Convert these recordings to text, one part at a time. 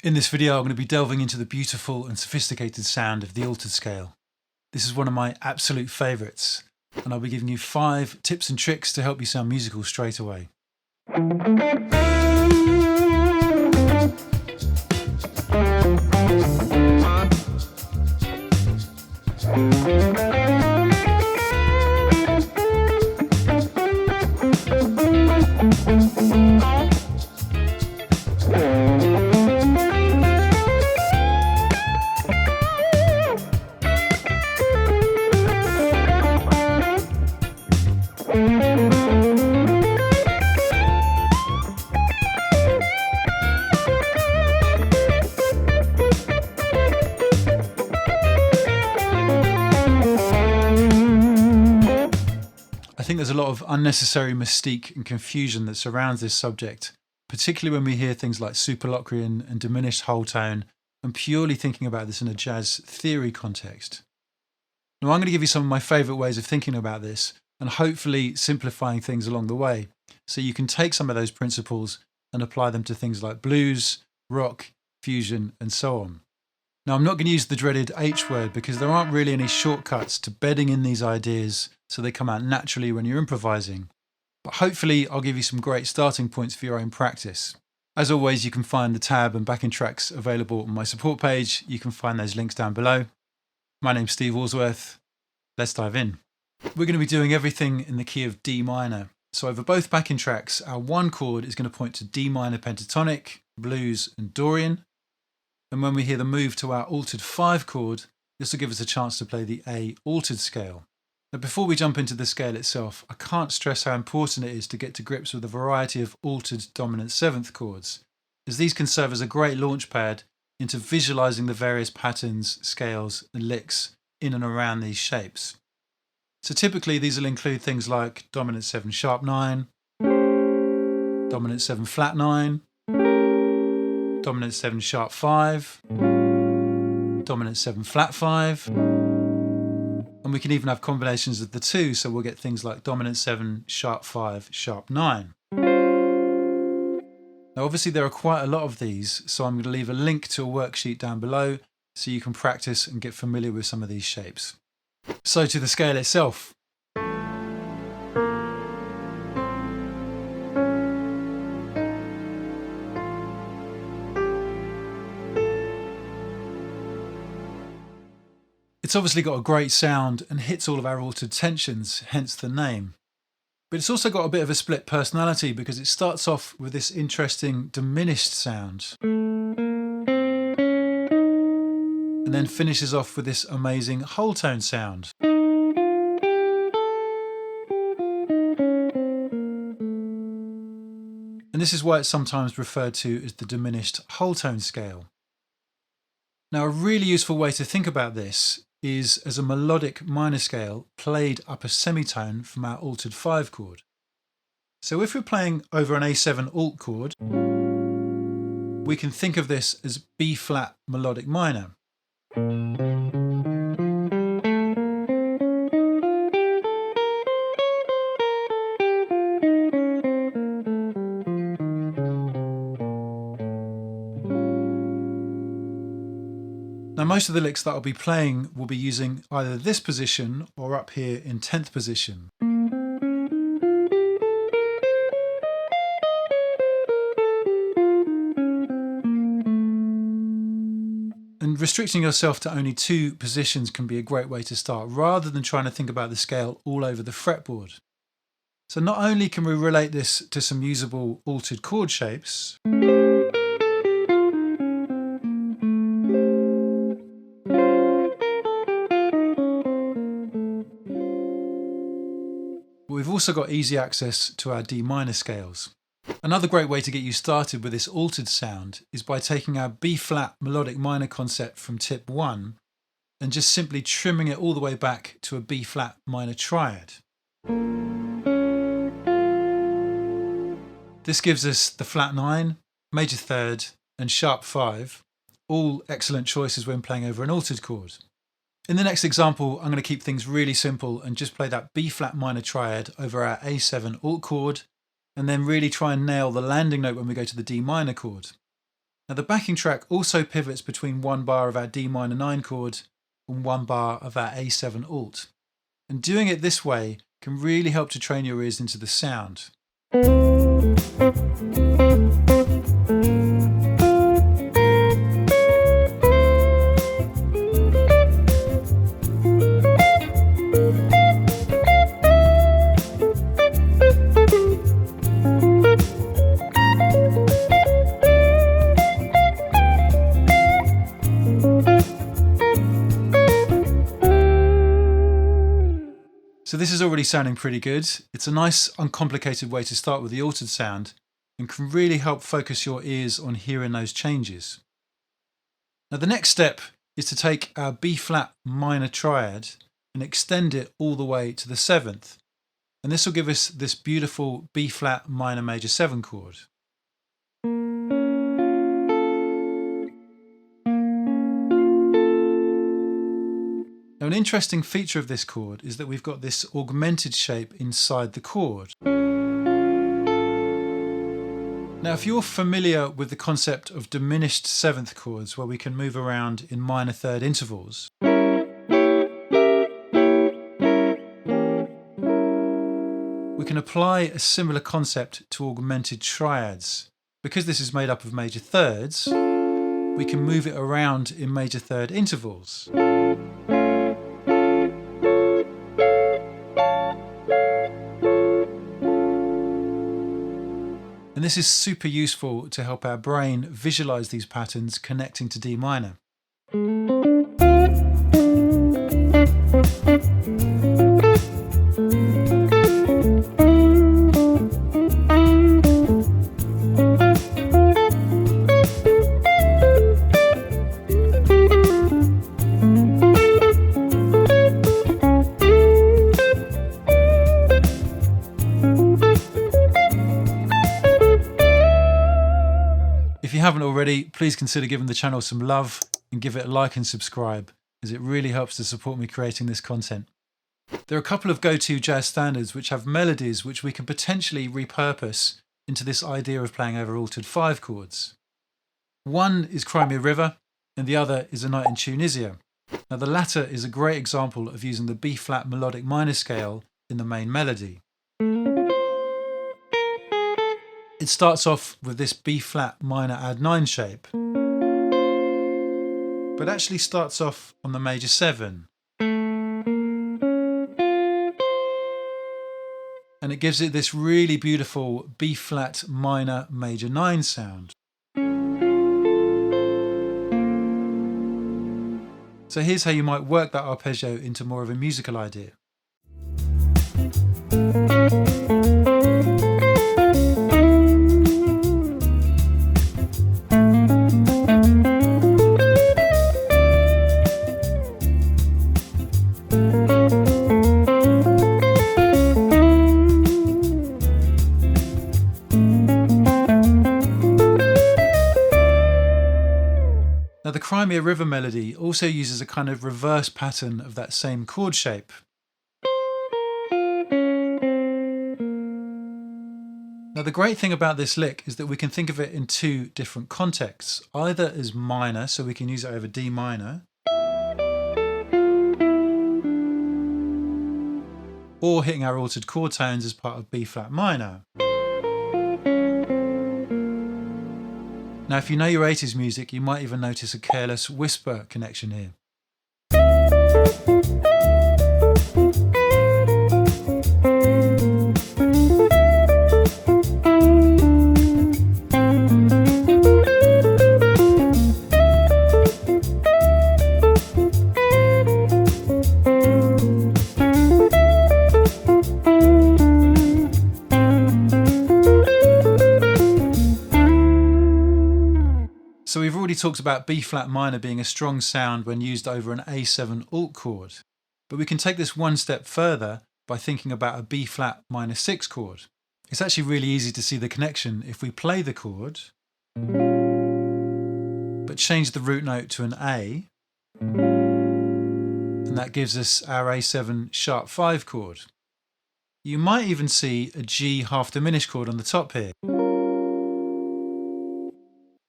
In this video, I'm going to be delving into the beautiful and sophisticated sound of the altered scale. This is one of my absolute favourites, and I'll be giving you 5 tips and tricks to help you sound musical straight away. I think there's a lot of unnecessary mystique and confusion that surrounds this subject, particularly when we hear things like superloquian and diminished whole tone, and purely thinking about this in a jazz theory context. Now, I'm going to give you some of my favourite ways of thinking about this, and hopefully simplifying things along the way, so you can take some of those principles and apply them to things like blues, rock, fusion, and so on. Now, I'm not going to use the dreaded H word because there aren't really any shortcuts to bedding in these ideas so they come out naturally when you're improvising. But hopefully I'll give you some great starting points for your own practice. As always, you can find the tab and backing tracks available on my support page. You can find those links down below. My name's Steve Allsworth. Let's dive in. We're going to be doing everything in the key of D minor. So over both backing tracks, our one chord is going to point to D minor pentatonic, blues, and Dorian. And when we hear the move to our altered 5 chord, this will give us a chance to play the A altered scale. Now, before we jump into the scale itself, I can't stress how important it is to get to grips with a variety of altered dominant 7th chords, as these can serve as a great launchpad into visualizing the various patterns, scales, and licks in and around these shapes. So typically these will include things like dominant 7 sharp 9, dominant 7 flat 9, dominant 7 sharp 5, dominant 7 flat 5, and we can even have combinations of the two, so we'll get things like dominant 7 sharp 5 sharp 9. Now obviously there are quite a lot of these, so I'm going to leave a link to a worksheet down below so you can practice and get familiar with some of these shapes. So to the scale itself. It's obviously got a great sound and hits all of our altered tensions, hence the name. But it's also got a bit of a split personality because it starts off with this interesting diminished sound and then finishes off with this amazing whole tone sound. And this is why it's sometimes referred to as the diminished whole tone scale. Now, a really useful way to think about this is as a melodic minor scale played up a semitone from our altered 5 chord. So if we're playing over an A7 alt chord, we can think of this as B flat melodic minor. Now most of the licks that I'll be playing will be using either this position or up here in 10th position. And restricting yourself to only 2 positions can be a great way to start, rather than trying to think about the scale all over the fretboard. So not only can we relate this to some usable altered chord shapes, we've also got easy access to our D minor scales. Another great way to get you started with this altered sound is by taking our B flat melodic minor concept from tip 1 and just simply trimming it all the way back to a B flat minor triad. This gives us the flat 9, major 3rd and sharp 5, all excellent choices when playing over an altered chord. In the next example, I'm going to keep things really simple and just play that B flat minor triad over our A7 alt chord, and then really try and nail the landing note when we go to the D minor chord. Now the backing track also pivots between one bar of our D minor 9 chord and one bar of our A7 alt. And doing it this way can really help to train your ears into the sound. So this is already sounding pretty good. It's a nice, uncomplicated way to start with the altered sound and can really help focus your ears on hearing those changes. Now the next step is to take our B flat minor triad and extend it all the way to the 7th. And this will give us this beautiful B flat minor major 7 chord. Now an interesting feature of this chord is that we've got this augmented shape inside the chord. Now if you're familiar with the concept of diminished 7th chords where we can move around in minor third intervals, we can apply a similar concept to augmented triads. Because this is made up of major thirds, we can move it around in major third intervals. And this is super useful to help our brain visualize these patterns connecting to D minor. If you haven't already, please consider giving the channel some love and give it a like and subscribe, as it really helps to support me creating this content. There are a couple of go-to jazz standards which have melodies which we can potentially repurpose into this idea of playing over altered 5 chords. One is Crimea River and the other is A Night in Tunisia. Now the latter is a great example of using the B-flat melodic minor scale in the main melody. It starts off with this B-flat minor add 9 shape, but actually starts off on the major 7. And it gives it this really beautiful B-flat minor major 9 sound. So here's how you might work that arpeggio into more of a musical idea. Now the Crimea River melody also uses a kind of reverse pattern of that same chord shape. Now the great thing about this lick is that we can think of it in two different contexts, either as minor, so we can use it over D minor, or hitting our altered chord tones as part of B flat minor. Now if you know your 80s music, you might even notice a careless whisper connection here. So we've already talked about B flat minor being a strong sound when used over an A7 alt chord, but we can take this one step further by thinking about a B flat minor 6 chord. It's actually really easy to see the connection if we play the chord, but change the root note to an A, and that gives us our A7 sharp 5 chord. You might even see a G half diminished chord on the top here.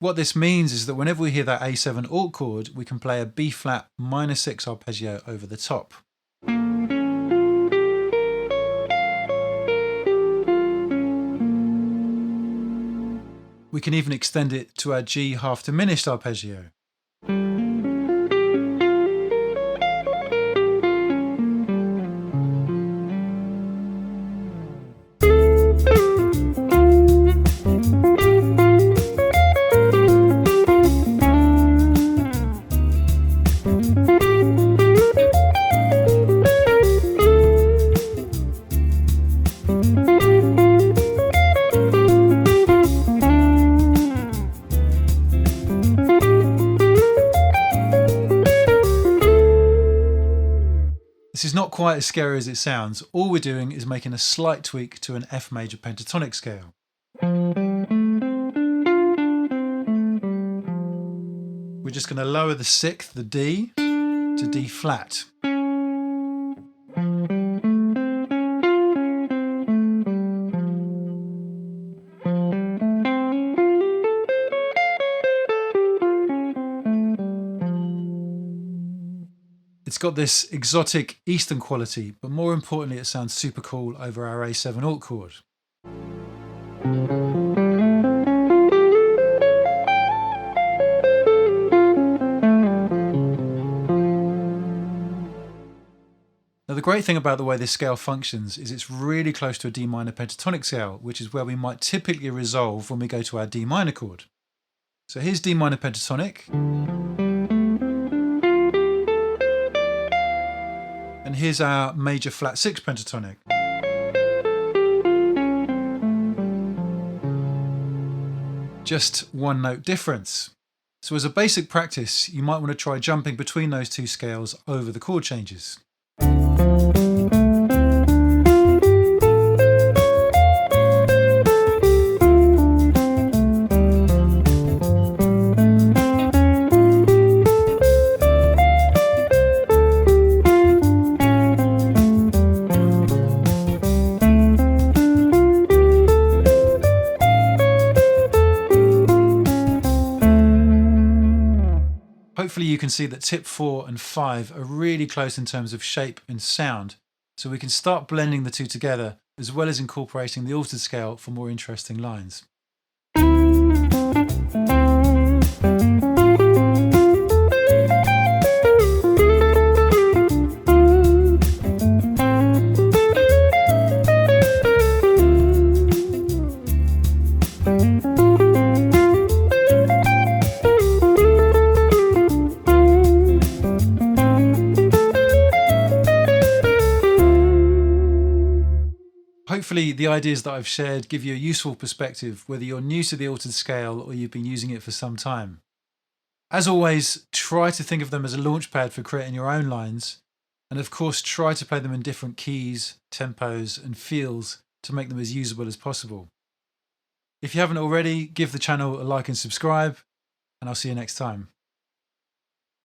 What this means is that whenever we hear that A7 alt chord, we can play a B flat minor 6 arpeggio over the top. We can even extend it to our G half diminished arpeggio. This is not quite as scary as it sounds. All we're doing is making a slight tweak to an F major pentatonic scale. We're just going to lower the sixth, the D, to D flat. It's got this exotic Eastern quality, but more importantly it sounds super cool over our A7 alt chord. Now the great thing about the way this scale functions is it's really close to a D minor pentatonic scale, which is where we might typically resolve when we go to our D minor chord. So here's D minor pentatonic. And here's our major flat 6 pentatonic. Just one note difference. So as a basic practice, you might want to try jumping between those two scales over the chord changes. Hopefully you can see that tip 4 and 5 are really close in terms of shape and sound, so we can start blending the two together as well as incorporating the altered scale for more interesting lines. Hopefully the ideas that I've shared give you a useful perspective whether you're new to the altered scale or you've been using it for some time. As always, try to think of them as a launchpad for creating your own lines, and of course try to play them in different keys, tempos and feels to make them as usable as possible. If you haven't already, give the channel a like and subscribe, and I'll see you next time.